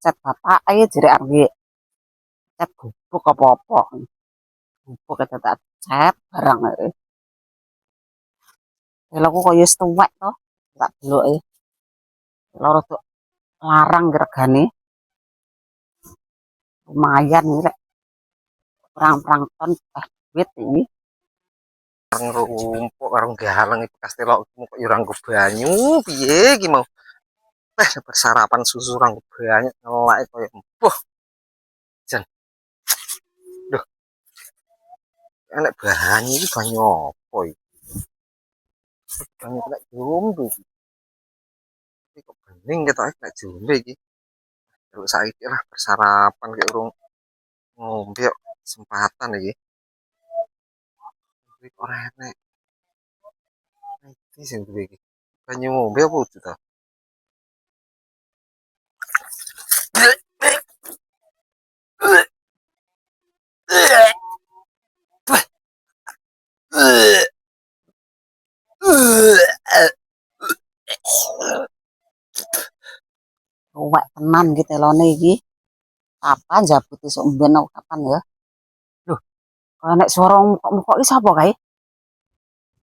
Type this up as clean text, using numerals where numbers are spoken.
Chat bapak aja jadi argi chat bubuk apa-apa. Bubuk kata tak chat barang kalau aku kaya wis tuwek to, tak deloke. Loro tuh larang regane lumayan iki lek perang-perang ton duit ini. Rumpuk karo galang iki bekas telokmu kok yo ora nggo banyu piye iki mau. Bersarapan susu ora nggo banyu ngelake koyo empuh. Jan. Duh, enek banyu iki banyu apa iki? Banyu nek diombe iki. Iki kok bening ketoke nek diombe iki. Terus saiki lah bersarapan ki urung ngombe kok kesempatan iki. Iki ora enek. Iki sing duwe iki. Banyu ngombe apa udah ta? Tuwek tenan iki telone iki. Kapan jabuti sok mben kapan ya? Loh, kok nek swara mukok-mukok iki sapa kae?